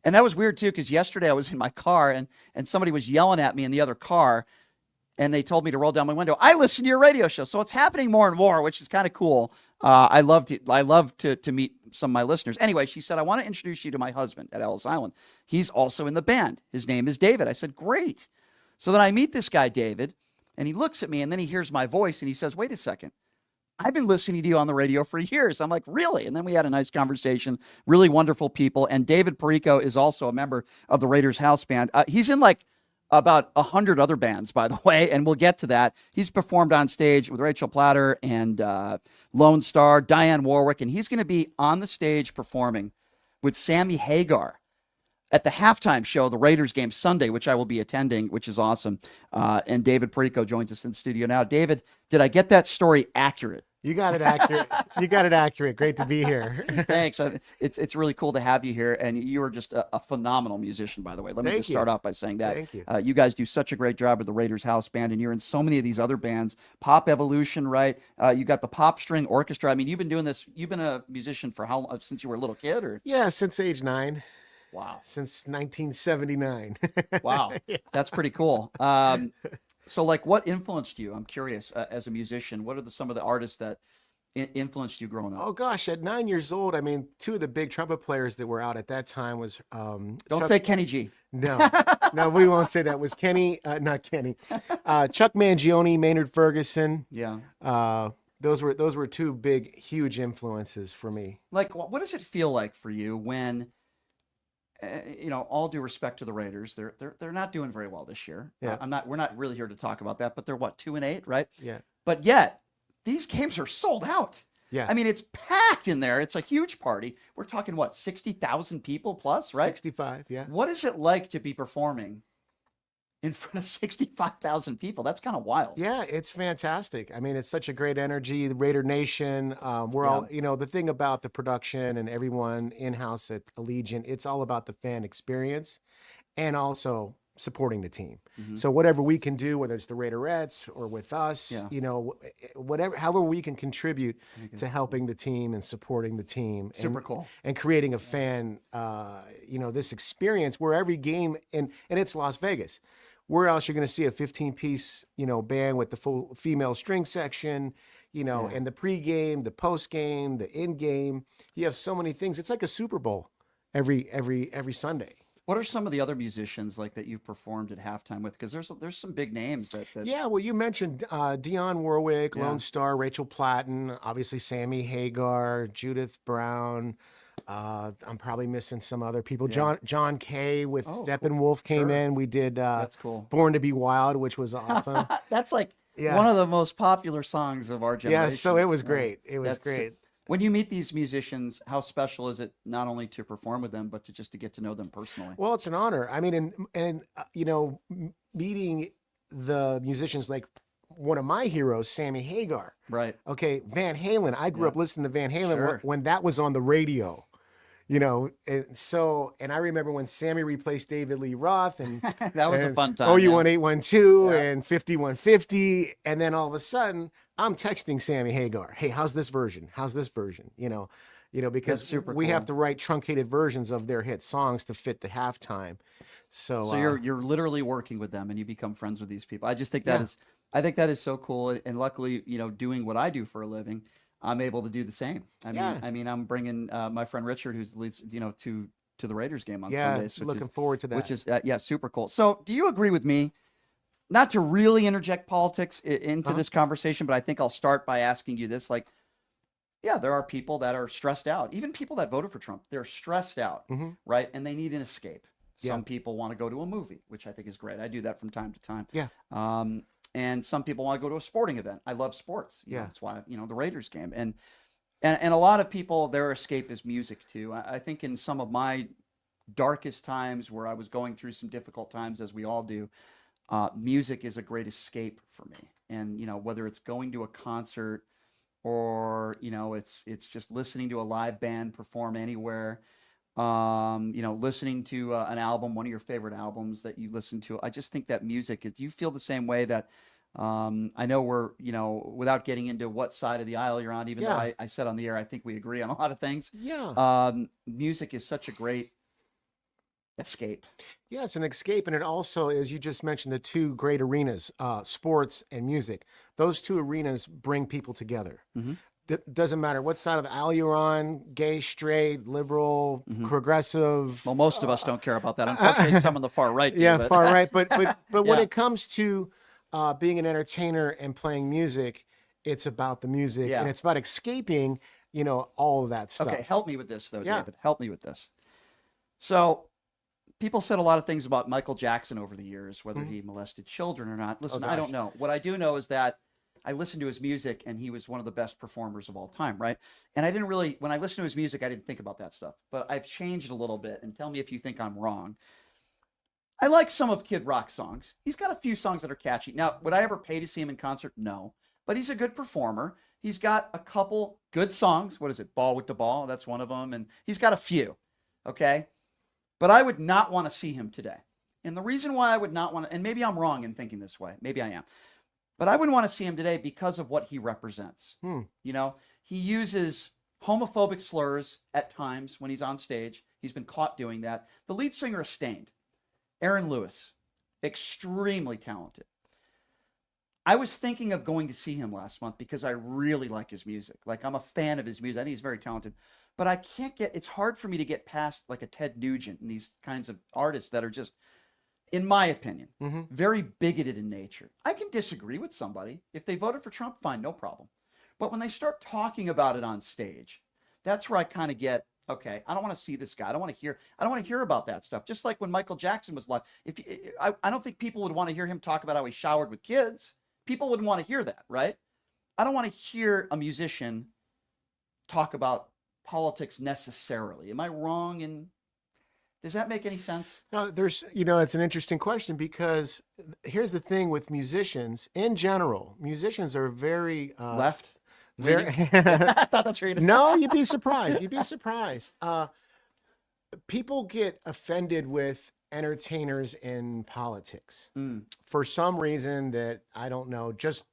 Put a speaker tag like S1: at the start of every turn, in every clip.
S1: And that was weird too, because yesterday I was in my car and somebody was yelling at me in the other car, and they told me to roll down my window. I listen to your radio show, so it's happening more and more, which is kind of cool. I love to meet some of my listeners. Anyway, she said, I want to introduce you to my husband at Ellis Island. He's also in the band. His name is David. I said, great. So then I meet this guy, David, and he looks at me, and then he hears my voice, and he says, wait a second. I've been listening to you on the radio for years. I'm like, really? And then we had a nice conversation. Really wonderful people. And David Perrico is also a member of the Raiders house band. He's in like about 100 other bands, by the way, and we'll get to that. He's performed on stage with Rachel Platter and Lone Star, Diane Warwick, and he's going to be on the stage performing with Sammy Hagar at the halftime show of the Raiders game Sunday, which I will be attending, which is awesome. And David Perrico joins us in the studio now. David, did I get that story accurate?
S2: You got it accurate. You got it accurate. Great to be here.
S1: Thanks. It's really cool to have you here, and you are just a phenomenal musician, by the way. Let me just start off by saying that.
S2: Thank you.
S1: You guys do such a great job with the Raiders house band, and you're in so many of these other bands. Pop Evolution, right? You got the Pop String Orchestra. I mean, you've been doing this. You've been a musician for how long? Since you were a little kid, or?
S2: Yeah, since age 9.
S1: Wow.
S2: Since 1979.
S1: Wow. Yeah. That's pretty cool. So, like, what influenced you? I'm curious, as a musician, what are some of the artists that influenced you growing up?
S2: Oh gosh, at 9 years old, I mean, two of the big trumpet players that were out at that time was
S1: Don't say Kenny G.
S2: No, no, we won't say that. It was Kenny, not Kenny, Chuck Mangione, Maynard Ferguson.
S1: Yeah.
S2: Those were two big, huge influences for me.
S1: Like, what does it feel like for you when, all due respect to the Raiders, they're not doing very well this year.
S2: Yeah.
S1: We're not really here to talk about that, but they're what, 2-8, right?
S2: Yeah.
S1: But yet these games are sold out.
S2: Yeah.
S1: I mean, it's packed in there. It's a huge party. We're talking what, 60,000 people plus, right?
S2: 65, yeah.
S1: What is it like to be performing in front of 65,000 people? That's kind of wild.
S2: Yeah, it's fantastic. I mean, it's such a great energy. The Raider Nation, we're all, the thing about the production and everyone in-house at Allegiant, it's all about the fan experience and also supporting the team.
S1: Mm-hmm.
S2: So whatever we can do, whether it's the Raiderettes or with us, however we can contribute to helping the team and supporting the team.
S1: Super cool.
S2: And creating a fan, this experience where every game, and it's Las Vegas. Where else you're going to see a 15-piece, band with the full female string section, and the pregame, the postgame, the in-game. You have so many things. It's like a Super Bowl every Sunday.
S1: What are some of the other musicians like that you've performed at halftime with? Because there's some big names that.
S2: Yeah, well, you mentioned Dionne Warwick, Lone Star, Rachel Platten, obviously Sammy Hagar, Judith Brown. I'm probably missing some other people.
S1: Yeah.
S2: John Kay with Steppenwolf came
S1: Sure.
S2: in. We did
S1: That's cool.
S2: Born to Be Wild, which was awesome.
S1: That's like one of the most popular songs of our generation.
S2: Yeah, so it was great. It was great.
S1: When you meet these musicians, how special is it not only to perform with them, but to get to know them personally?
S2: Well, it's an honor. I mean, and meeting the musicians like one of my heroes, Sammy Hagar.
S1: Right.
S2: Okay, Van Halen. I grew up listening to Van Halen when that was on the radio. And I remember when Sammy replaced David Lee Roth, and
S1: that was a fun time.
S2: OU 1812 and 5150, and then all of a sudden I'm texting Sammy Hagar, "Hey, how's this version? How's this version?" Because we have to write truncated versions of their hit songs to fit the halftime. So
S1: you're literally working with them, and you become friends with these people. I just think I think that is so cool, and luckily, doing what I do for a living, I'm able to do the same. I mean, I'm bringing my friend Richard, who's leads, to the Raiders game on Sundays.
S2: Looking forward to that.
S1: Which is super cool. So, do you agree with me? Not to really interject politics into this conversation, but I think I'll start by asking you this: like, there are people that are stressed out. Even people that voted for Trump, they're stressed out, right? And they need an escape. Some people want to go to a movie, which I think is great. I do that from time to time.
S2: Yeah.
S1: And some people want to go to a sporting event. I love sports. That's why, the Raiders game. And a lot of people, their escape is music too. I think in some of my darkest times where I was going through some difficult times, as we all do, music is a great escape for me. And, whether it's going to a concert or, it's just listening to a live band perform anywhere, listening to an album, one of your favorite albums that you listen to. I just think that music do you feel the same way that, I know we're, without getting into what side of the aisle you're on, even though I said on the air, I think we agree on a lot of things.
S2: Yeah.
S1: Music is such a great Escape.
S2: Yeah, it's an escape, and it also, as you just mentioned, the two great arenas, sports and music. Those two arenas bring people together.
S1: Mm-hmm.
S2: Doesn't matter what side of the aisle you're on, gay, straight, liberal,
S1: Mm-hmm.
S2: progressive.
S1: Well, most of us don't care about that. Unfortunately, some on the far right do.
S2: Yeah,
S1: But
S2: far right. But when
S1: yeah.
S2: it comes to being an entertainer and playing music, it's about the music
S1: Yeah.
S2: and it's about escaping, all of that stuff.
S1: Okay, help me with this though,
S2: Yeah.
S1: David. Help me with this. So people said a lot of things about Michael Jackson over the years, whether he molested children or not. Listen, I don't know. What I do know is that I listened to his music and he was one of the best performers of all time, right? And I didn't really, when I listened to his music, I didn't think about that stuff. But I've changed a little bit, and tell me if you think I'm wrong. I like some of Kid Rock's songs. He's got a few songs that are catchy. Now, would I ever pay to see him in concert? No. But he's a good performer. He's got a couple good songs. What is it? Ball with the Ball. That's one of them. And he's got a few. Okay. But I would not want to see him today. And the reason why I would not want to, and maybe I'm wrong in thinking this way. Maybe I am. But I wouldn't want to see him today because of what he represents. He uses homophobic slurs at times when he's on stage. He's been caught doing that. The lead singer is Stained. Aaron Lewis, extremely talented. I was thinking of going to see him last month because I really like his music. Like, I'm a fan of his music. I think he's very talented. But I can't it's hard for me to get past like a Ted Nugent and these kinds of artists that are just, in my opinion, very bigoted in nature. I can disagree with somebody. If they voted for Trump, fine, no problem. But when they start talking about it on stage, that's where I kind of get, okay, I don't want to see this guy. I don't want to hear about that stuff. Just like when Michael Jackson was live. I don't think people would want to hear him talk about how he showered with kids. People wouldn't want to hear that, right? I don't want to hear a musician talk about politics necessarily. Am I wrong? And does that make any sense?
S2: No, it's an interesting question because here's the thing with musicians in general. Musicians are very
S1: left.
S2: Very.
S1: I thought that's where you're
S2: No, you'd be surprised. You'd be surprised. People get offended with entertainers in politics for some reason that I don't know. Just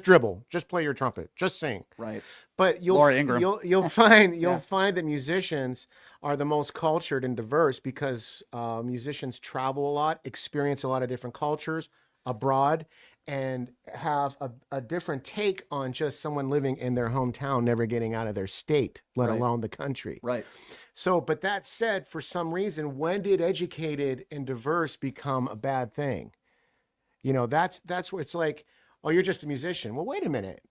S2: dribble, just play your trumpet, just sing.
S1: Right.
S2: But you'll find that musicians are the most cultured and diverse because musicians travel a lot, experience a lot of different cultures abroad, and have a different take on just someone living in their hometown, never getting out of their state, let alone the country.
S1: Right.
S2: So, but that said, for some reason, when did educated and diverse become a bad thing? That's where it's like, oh, you're just a musician. Well, wait a minute.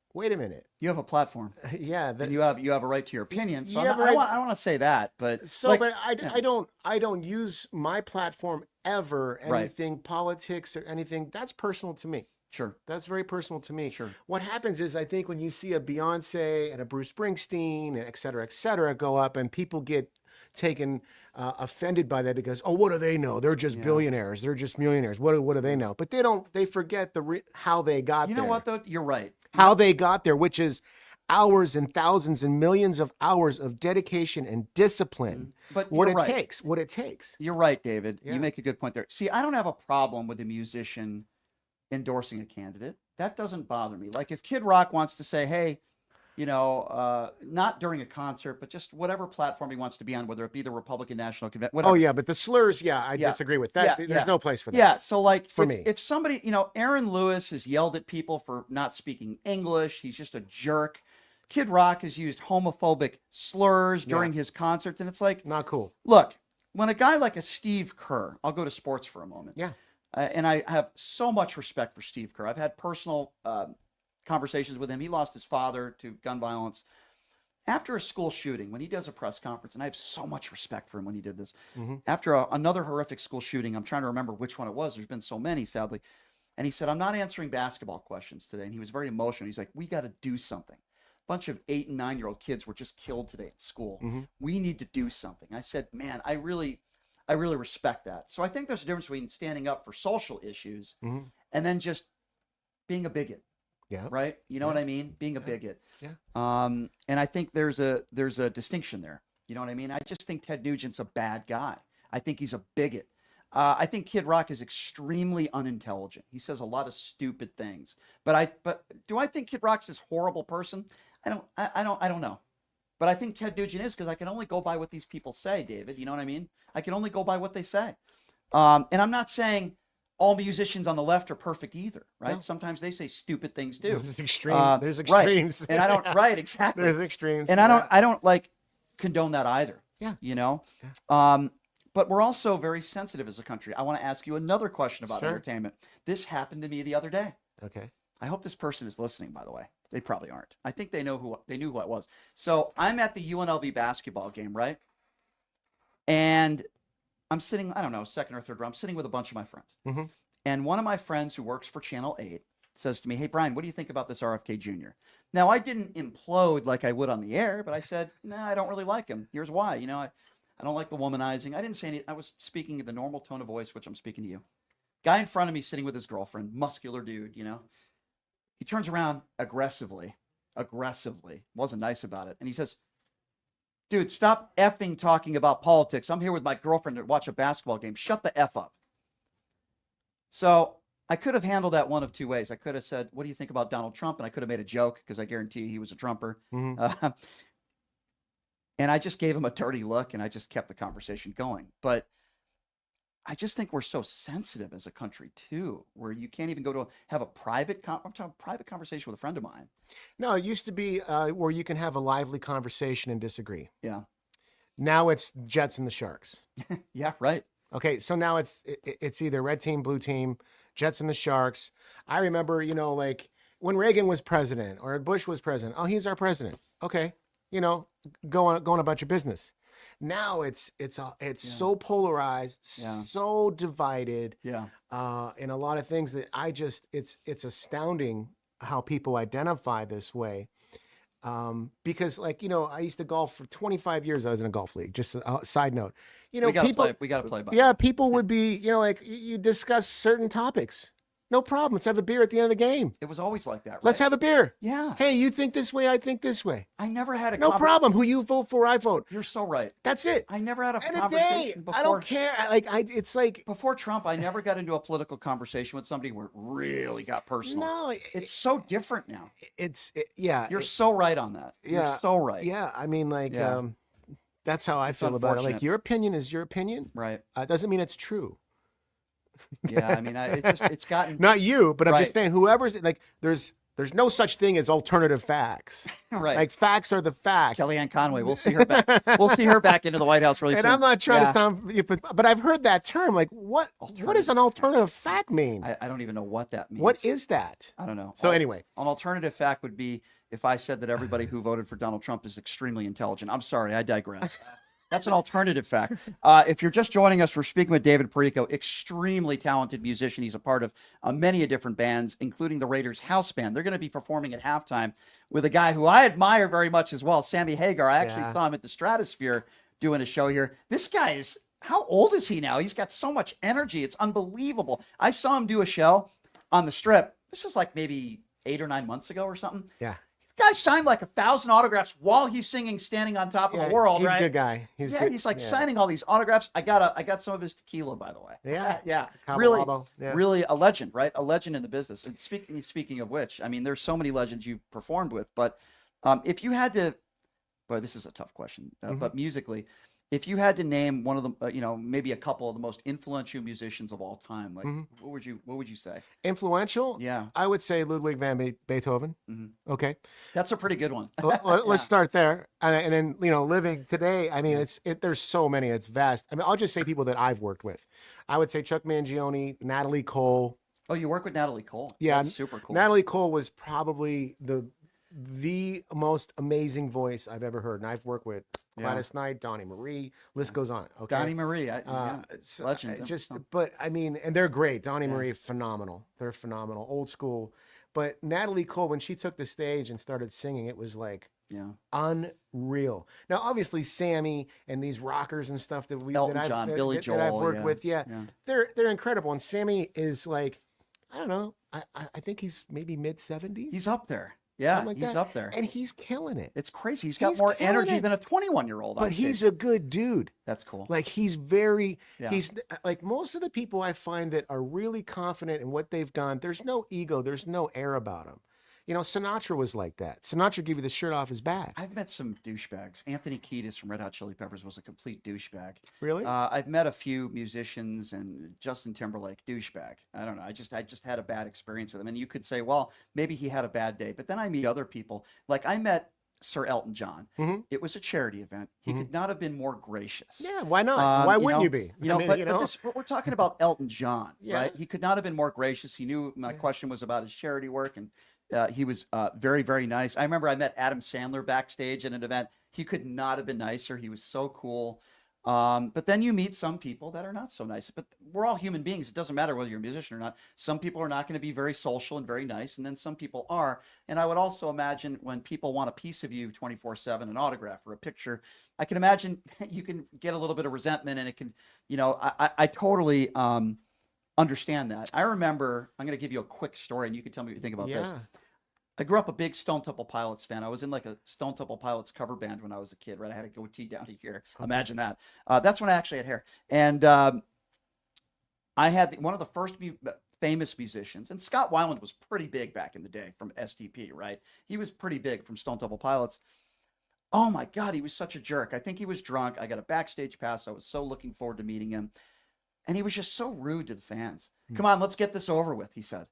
S1: You have a platform.
S2: Yeah.
S1: And you have a right to your opinion. So
S2: Yeah,
S1: I don't want to say that, but
S2: I don't use my platform ever, anything politics or anything. That's personal to me.
S1: Sure.
S2: That's very personal to me.
S1: Sure.
S2: What happens is I think when you see a Beyonce and a Bruce Springsteen, et cetera, go up and people get taken offended by that because, oh, what do they know? They're just billionaires. They're just millionaires. What do they know? But they forget how they got there.
S1: You know what, though? You're right.
S2: How they got there, which is hours and thousands and millions of hours of dedication and discipline.
S1: But
S2: what it takes.
S1: You're right, David.
S2: Yeah.
S1: You make a good point there. See, I don't have a problem with a musician endorsing a candidate. That doesn't bother me. Like if Kid Rock wants to say, hey, not during a concert, but just whatever platform he wants to be on, whether it be the Republican National Convention, whatever.
S2: Oh yeah, but the slurs, I disagree with that. There's no place for that.
S1: Yeah, so like
S2: for me,
S1: if somebody, Aaron Lewis has yelled at people for not speaking English, he's just a jerk. Kid Rock has used homophobic slurs during his concerts, and it's like
S2: not cool.
S1: Look, when a guy like a Steve Kerr, I'll go to sports for a moment.
S2: Yeah.
S1: And I have so much respect for Steve Kerr. I've had personal conversations with him. He lost his father to gun violence after a school shooting. When he does a press conference, and I have so much respect for him when he did this. After another horrific school shooting, I'm trying to remember which one it was. There's been so many, sadly. And he said, I'm not answering basketball questions today. And he was very emotional. He's like, we got to do something. A bunch of 8 and 9-year-old kids were just killed today at school. We need to do something. I said, man, I really respect that. So I think there's a difference between standing up for social issues and then just being a bigot.
S2: Yeah.
S1: Right. You know what I mean? Being a bigot.
S2: Yeah.
S1: And I think there's a distinction there. You know what I mean? I just think Ted Nugent's a bad guy. I think he's a bigot. I think Kid Rock is extremely unintelligent. He says a lot of stupid things. But do I think Kid Rock's this horrible person? I don't know. But I think Ted Nugent is, because I can only go by what these people say, David. You know what I mean? I can only go by what they say. And I'm not saying all musicians on the left are perfect either, right?
S2: No.
S1: Sometimes they say stupid things too.
S2: There's extreme. There's extremes.
S1: Right. And I don't. Right, exactly.
S2: There's extremes.
S1: And I don't like condone that either.
S2: Yeah.
S1: You know.
S2: Yeah.
S1: But we're also very sensitive as a country. I want to ask you another question about
S2: Sure.
S1: entertainment. This happened to me the other day.
S2: Okay.
S1: I hope this person is listening, by the way. They probably aren't. I think they knew who I was. So I'm at the UNLV basketball game, right? And I'm sitting, I don't know, second or third row. I'm sitting with a bunch of my friends.
S2: Mm-hmm.
S1: And one of my friends who works for Channel 8 says to me, "Hey, Brian, what do you think about this RFK Jr.?" Now, I didn't implode like I would on the air, but I said, "Nah, I don't really like him. Here's why. You know, I don't like the womanizing." I didn't say anything. I was speaking in the normal tone of voice, which I'm speaking to you. Guy in front of me sitting with his girlfriend, muscular dude, you know. He turns around aggressively, wasn't nice about it. And he says, "Dude, stop effing talking about politics. I'm here with my girlfriend to watch a basketball game. Shut the F up." So I could have handled that one of two ways. I could have said, "What do you think about Donald Trump?" And I could have made a joke, because I guarantee you he was a Trumper.
S2: Mm-hmm.
S1: And I just gave him a dirty look, and I just kept the conversation going. But I just think we're so sensitive as a country too, where you can't even go to have a private conversation with a friend of mine.
S2: No, it used to be where you can have a lively conversation and disagree.
S1: Yeah.
S2: Now it's Jets and the Sharks.
S1: Yeah, right.
S2: Okay, so now it's either red team, blue team, Jets and the Sharks. I remember, like when Reagan was president or Bush was president. Oh, he's our president. Okay, go on about your business. Now it's so polarized, so divided, in a lot of things that it's astounding how people identify this way. Because I used to golf for 25 years. I was in a golf league. Just a side note,
S1: we got to play.
S2: Yeah, people would be, like you discuss certain topics. No problem. Let's have a beer at the end of the game.
S1: It was always like that, right?
S2: Let's have a beer.
S1: Yeah.
S2: Hey, you think this way, I think this way.
S1: I never had a
S2: No problem. Who you vote for, I vote.
S1: You're so right.
S2: That's it.
S1: I never had a
S2: End of
S1: conversation
S2: day.
S1: before.
S2: I don't care. It's like
S1: before Trump, I never got into a political conversation with somebody where it really got personal.
S2: No,
S1: it's so different now. You're so right on that.
S2: Yeah.
S1: You're so right.
S2: Yeah. I mean, that's how I feel about it. Like, your opinion is your opinion.
S1: Right.
S2: Doesn't mean it's true.
S1: Yeah, I mean, it's gotten
S2: not you, but I'm just saying whoever's like, there's no such thing as alternative facts.
S1: Right.
S2: Like, facts are the facts.
S1: Kellyanne Conway, we'll see her back. We'll see her back into the White House really soon.
S2: And I'm not trying to sound, but I've heard that term. Like, what does an alternative fact mean?
S1: I don't even know what that means.
S2: What is that?
S1: I don't know.
S2: So anyway,
S1: an alternative fact would be if I said that everybody who voted for Donald Trump is extremely intelligent. I'm sorry, I digress. That's an alternative fact. If you're just joining us, we're speaking with David Perrico, extremely talented musician. He's a part of many different bands, including the Raiders house band. They're going to be performing at halftime with a guy who I admire very much as well, Sammy Hagar. I actually saw him at the Stratosphere doing a show here. This guy is, how old is he now? He's got so much energy. It's unbelievable. I saw him do a show on the Strip. This was like maybe 8 or 9 months ago or something.
S2: Yeah.
S1: Guy signed like 1,000 autographs while he's singing "Standing on Top of the World."
S2: He's
S1: right?
S2: a good guy.
S1: He's like signing all these autographs. I got some of his tequila, by the way.
S2: Yeah.
S1: Really a legend, right? A legend in the business. And speaking of which, I mean, there's so many legends you've performed with. But if you had to, boy, this is a tough question. But musically, if you had to name one of the, maybe a couple of the most influential musicians of all time, like what would you say?
S2: Influential?
S1: Yeah,
S2: I would say Ludwig van Beethoven. Okay,
S1: that's a pretty good one.
S2: Let's start there, and then living today. I mean, there's so many. It's vast. I mean, I'll just say people that I've worked with. I would say Chuck Mangione, Natalie Cole.
S1: Oh, you work with Natalie Cole?
S2: Yeah,
S1: that's super cool.
S2: Natalie Cole was probably the most amazing voice I've ever heard, and I've worked with Gladys Knight, Donnie Marie, list goes on. Okay,
S1: Donnie Marie, legend.
S2: But I mean, and they're great. Donnie Marie, phenomenal. They're phenomenal, old school. But Natalie Cole, when she took the stage and started singing, it was like unreal. Now, obviously, Sammy and these rockers and stuff that I've worked with, they're incredible. And Sammy is like, I don't know, I think he's maybe mid-70s.
S1: He's up there. Yeah,
S2: like
S1: he's up there.
S2: And he's killing it.
S1: It's crazy. He's got more energy than a 21-year-old.
S2: But he's a good dude.
S1: That's cool.
S2: Like, he's like most of the people I find that are really confident in what they've done. There's no ego. There's no air about them. Sinatra was like that. Sinatra gave you the shirt off his back.
S1: I've met some douchebags. Anthony Kiedis from Red Hot Chili Peppers was a complete douchebag.
S2: Really?
S1: I've met a few musicians, and Justin Timberlake, douchebag. I don't know. I just had a bad experience with him. And you could say, well, maybe he had a bad day. But then I meet other people. Like I met Sir Elton John. It was a charity event. He could not have been more gracious.
S2: Yeah, why not? Why wouldn't you be?
S1: But we're talking about Elton John, right? He could not have been more gracious. He knew my question was about his charity work, and he was very, very nice. I remember I met Adam Sandler backstage at an event. He could not have been nicer. He was so cool. But then you meet some people that are not so nice. But we're all human beings. It doesn't matter whether you're a musician or not. Some people are not going to be very social and very nice, and then some people are. And I would also imagine when people want a piece of you 24/7, an autograph or a picture, I can imagine you can get a little bit of resentment, and it can, I totally understand that. I remember, I'm going to give you a quick story, and you can tell me what you think about this. I grew up a big Stone Temple Pilots fan. I was in like a Stone Temple Pilots cover band when I was a kid, right? I had a goatee down to here. Imagine that. That's when I actually had hair. And I had one of the first famous musicians, and Scott Weiland was pretty big back in the day from STP, right? He was pretty big from Stone Temple Pilots. Oh my God, he was such a jerk. I think he was drunk. I got a backstage pass. I was so looking forward to meeting him. And he was just so rude to the fans. Come on, let's get this over with, he said.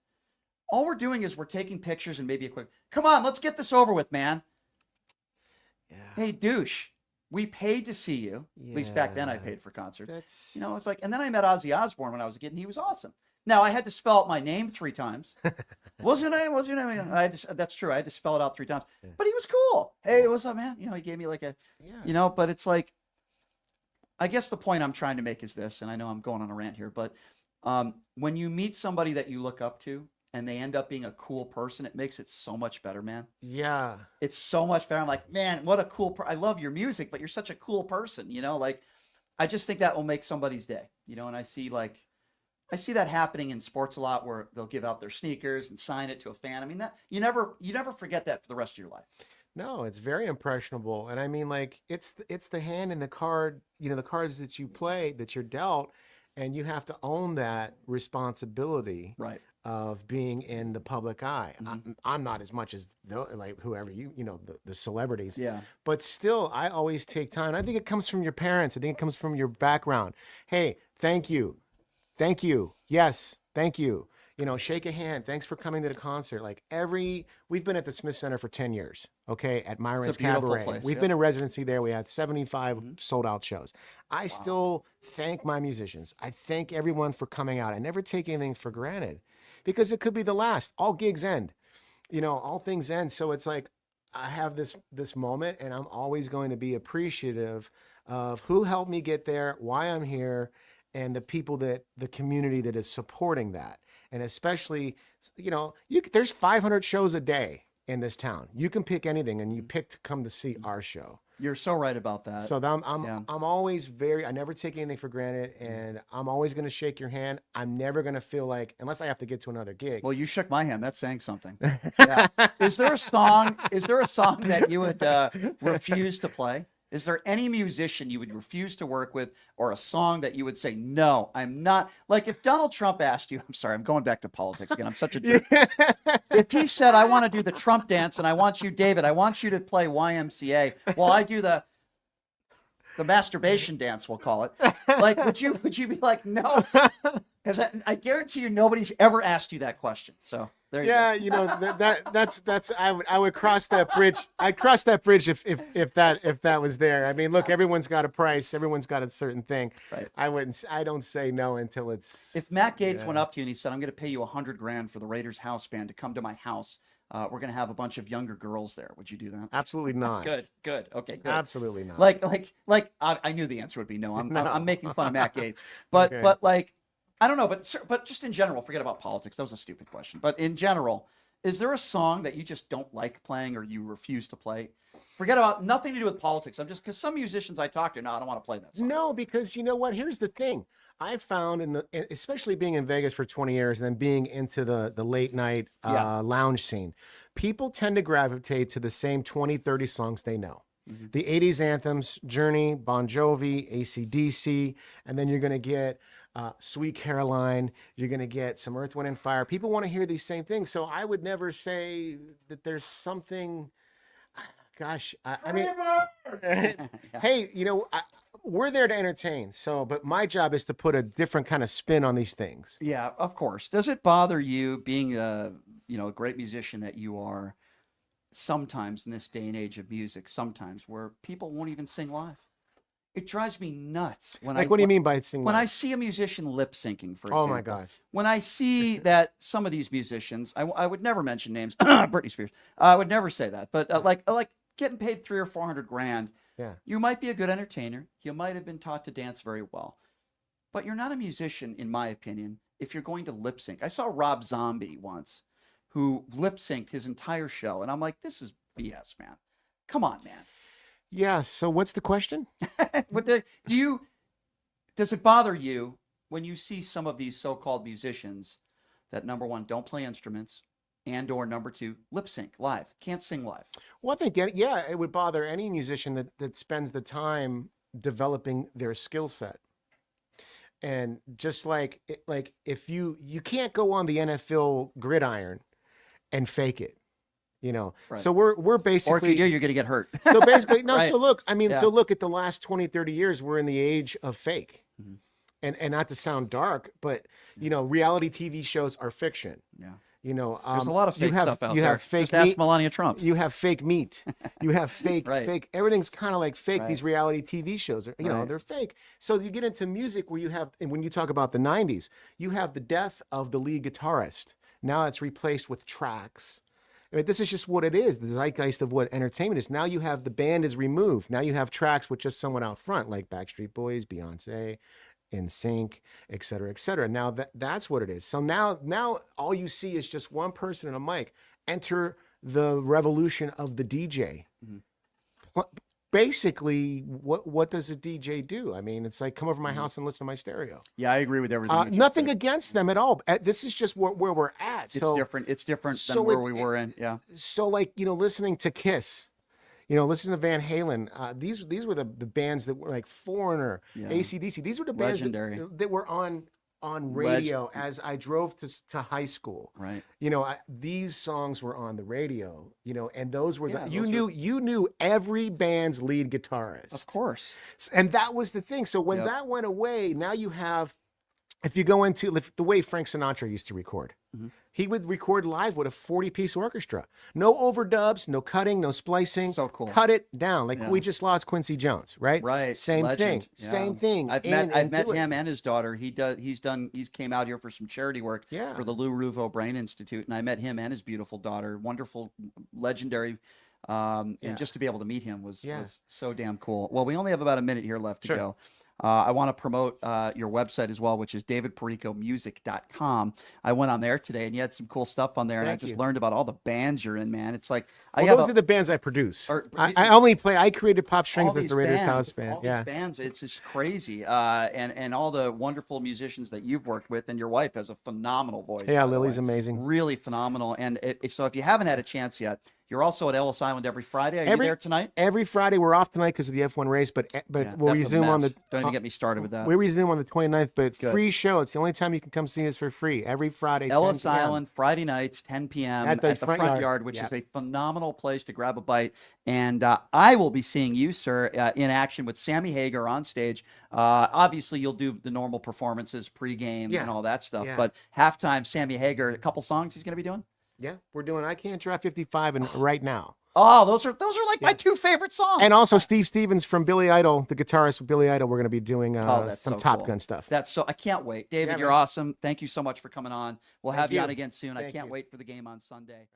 S1: All we're doing is we're taking pictures and maybe a quick, come on, let's get this over with, man. Yeah. Hey, douche, we paid to see you. Yeah. At least back then I paid for concerts. It's like, and then I met Ozzy Osbourne when I was a kid, and he was awesome. Now I had to spell out my name 3 times. What's your name? What's your name? That's true. I had to spell it out 3 times, but he was cool. Hey, what's up, man? He gave me like a, but it's like, I guess the point I'm trying to make is this, and I know I'm going on a rant here, but when you meet somebody that you look up to, and they end up being a cool person, it makes it so much better, man. Yeah. It's so much better. I'm like, man, what a cool I love your music, but you're such a cool person, like, I just think that will make somebody's day, and I see that happening in sports a lot, where they'll give out their sneakers and sign it to a fan. I mean, that you never forget that for the rest of your life.
S2: No, it's very impressionable. And I mean, like, it's the hand in the card, the cards that you play, that you're dealt, and you have to own that responsibility. Right. Of being in the public eye. I'm not as much as whoever the celebrities. Yeah. But still, I always take time. I think it comes from your parents. I think it comes from your background. Hey, thank you. Thank you. Yes, thank you. Shake a hand. Thanks for coming to the concert. We've been at the Smith Center for 10 years, okay, at Myron's Cabaret. Place, we've been in residency there. We had 75 sold out shows. I still thank my musicians. I thank everyone for coming out. I never take anything for granted, because it could be the last. All gigs end. All things end. So it's like, I have this moment, and I'm always going to be appreciative of who helped me get there, why I'm here, and the people the community that is supporting that. And especially, there's 500 shows a day in this town. You can pick anything, and you pick to come to see our show. You're so right about that. So I'm always I never take anything for granted, and I'm always going to shake your hand. I'm never going to feel like, unless I have to get to another gig.
S1: Well, you shook my hand. That's saying something. Yeah. Is there a song that you would refuse to play? Is there any musician you would refuse to work with, or a song that you would say, no, I'm not? Like, if Donald Trump asked you, I'm sorry, I'm going back to politics again. I'm such a jerk. If he said, I want to do the Trump dance, and I want you, David, I want you to play YMCA while I do the masturbation dance, we'll call it. Like, would you be like, no? Because I guarantee you nobody's ever asked you that question. So there you go.
S2: That's I would cross that bridge. I'd cross that bridge if that was there. I mean, look, everyone's got a price. Everyone's got a certain thing. Right. I don't say no until it's.
S1: If Matt Gaetz went up to you and he said, I'm going to pay you $100,000 for the Raiders house band to come to my house. We're going to have a bunch of younger girls there. Would you do that?
S2: Absolutely not.
S1: Good. Okay, good.
S2: Absolutely not.
S1: Like I knew the answer would be no. I'm making fun of Matt Gaetz. But okay. But I don't know, but just in general, forget about politics. That was a stupid question. But in general, is there a song that you just don't like playing, or you refuse to play? Forget about, nothing to do with politics. I'm just, because some musicians I talk to, no, I don't want to play that song.
S2: No, because you know what? Here's the thing. I've found especially being in Vegas for 20 years and then being into the late night lounge scene, people tend to gravitate to the same 20, 30 songs they know. The 80s anthems, Journey, Bon Jovi, AC/DC, and then you're going to get Sweet Caroline. You're going to get some Earth, Wind, and Fire. People want to hear these same things. So I would never say that there's something, gosh, I mean, hey, we're there to entertain. So, but my job is to put a different kind of spin on these things.
S1: Yeah, of course. Does it bother you being a great musician that you are sometimes in this day and age of music, sometimes where people won't even sing live? It drives me nuts when
S2: what do you mean by sing
S1: when
S2: live?
S1: I see a musician lip syncing, for example.
S2: Oh my gosh.
S1: When I see that some of these musicians, I would never mention names, Britney Spears. I would never say that, but like getting paid $300 or $400
S2: Yeah.
S1: You might be a good entertainer. You might have been taught to dance very well, but you're not a musician, in my opinion, if you're going to lip sync. I saw Rob Zombie once, who lip synced his entire show, and I'm like, this is BS, man. Come on, man.
S2: Yeah. So what's the question?
S1: Does it bother you when you see some of these so-called musicians that, number one, don't play instruments, and or number two, lip sync live, can't sing live?
S2: Well, I think, yeah, it would bother any musician that spends the time developing their skill set. And just like if you can't go on the NFL gridiron and fake it,
S1: Right.
S2: So we're basically,
S1: Or if you do, you're going to get hurt.
S2: so basically, no,
S1: Right.
S2: so look,
S1: Yeah.
S2: so look at the last 20, 30 years, we're in the age of fake.
S1: Mhm.
S2: And not to sound dark, but reality TV shows are fiction.
S1: Yeah.
S2: There's
S1: There's a lot of fake stuff out
S2: you
S1: there.
S2: have fake
S1: Just ask
S2: meat.
S1: Melania Trump.
S2: You have fake meat. You have fake,
S1: Right.
S2: fake. Everything's kind of like fake.
S1: Right.
S2: These reality TV shows are,
S1: Right.
S2: they're fake. So you get into music where you have, and when you talk about the 90s, you have the death of the lead guitarist. Now it's replaced with tracks. I mean, this is just what it is. The zeitgeist of what entertainment is. Now you have the band is removed. Now you have tracks with just someone out front, like Backstreet Boys, Beyonce, NSYNC, et cetera, et cetera. Now that's what it is. So now all you see is just one person and a mic. Enter the revolution of the DJ. Basically, what does a DJ do? I mean, it's like, come over to my house and listen to my stereo.
S1: Yeah, I agree with everything. You just
S2: Nothing
S1: said.
S2: against them at all. This is just where we're at.
S1: It's
S2: So
S1: different. It's different
S2: so
S1: than where
S2: it-
S1: we were in. Yeah.
S2: so like listening to Kiss, listening to Van Halen, these were the bands that were like Foreigner,
S1: Yeah.
S2: AC/DC. These were the bands
S1: Legendary.
S2: that were on radio as I drove to high school.
S1: Right.
S2: These songs were on the radio, and those were
S1: Yeah,
S2: the
S1: those
S2: you knew every band's lead guitarist.
S1: Of course.
S2: And that was the thing. So when
S1: Yep.
S2: that went away, now you have, if you go into the way Frank Sinatra used to record,
S1: Mhm.
S2: he would record live with a 40-piece orchestra. No overdubs, no cutting, no splicing.
S1: So cool.
S2: Cut it down. Like
S1: Yeah.
S2: we just lost Quincy Jones, right?
S1: Right.
S2: Same
S1: Legend.
S2: thing.
S1: Yeah.
S2: Same thing.
S1: I've met him and his daughter. He's came out here for some charity work
S2: Yeah.
S1: for the Lou Ruvo Brain Institute, and I met him and his beautiful daughter. Wonderful, legendary.
S2: Yeah.
S1: And just to be able to meet him was
S2: Yeah.
S1: so damn cool. Well, we only have about a minute here left to
S2: Sure.
S1: go. I want to promote your website as well, which is davidperricomusic.com. I went on there today, and you had some cool stuff on there, and I
S2: Thank
S1: just
S2: you.
S1: learned about all the bands you're in, man. It's like
S2: Well, those are the bands I produce.
S1: Or-
S2: I created Pop Strings
S1: all
S2: as
S1: these
S2: the Raiders
S1: bands,
S2: house band.
S1: all
S2: Yeah.
S1: these bands, it's just crazy. And all the wonderful musicians that you've worked with, and your wife has a phenomenal voice.
S2: Yeah,
S1: by the
S2: Lily's
S1: way.
S2: amazing.
S1: Really phenomenal. And so if you haven't had a chance yet, you're also at Ellis Island every Friday. Are you there tonight?
S2: Every Friday we're off tonight because of the F1 race, but
S1: Yeah,
S2: we'll
S1: that's a
S2: resume on
S1: mess.
S2: the
S1: Don't even get me started with that.
S2: we resume on the 29th, but
S1: Good.
S2: free show. It's the only time you can come see us for free. Every Friday. 10
S1: Ellis
S2: p.m.
S1: Island, Friday nights, 10 p.m.
S2: At the
S1: front
S2: front
S1: yard, which
S2: Yeah.
S1: is a phenomenal place to grab a bite. And I will be seeing you, sir, in action with Sammy Hagar on stage. Obviously, you'll do the normal performances, pregame,
S2: Yeah.
S1: and all that stuff.
S2: Yeah.
S1: But halftime, Sammy Hagar, a couple songs he's going to be doing.
S2: Yeah, we're doing I Can't Drive 55 and right now.
S1: Oh, those are like my
S2: Yeah.
S1: two favorite songs.
S2: And also Steve Stevens from Billy Idol, the guitarist with Billy Idol. We're going to be doing
S1: that's
S2: some
S1: so
S2: Top
S1: cool.
S2: Gun stuff.
S1: That's so I can't wait. David,
S2: Yeah,
S1: you're
S2: man.
S1: awesome. Thank you so much for coming on. We'll
S2: Thank
S1: have you
S2: you.
S1: on again soon. I
S2: Thank
S1: can't
S2: you.
S1: wait for the game on Sunday.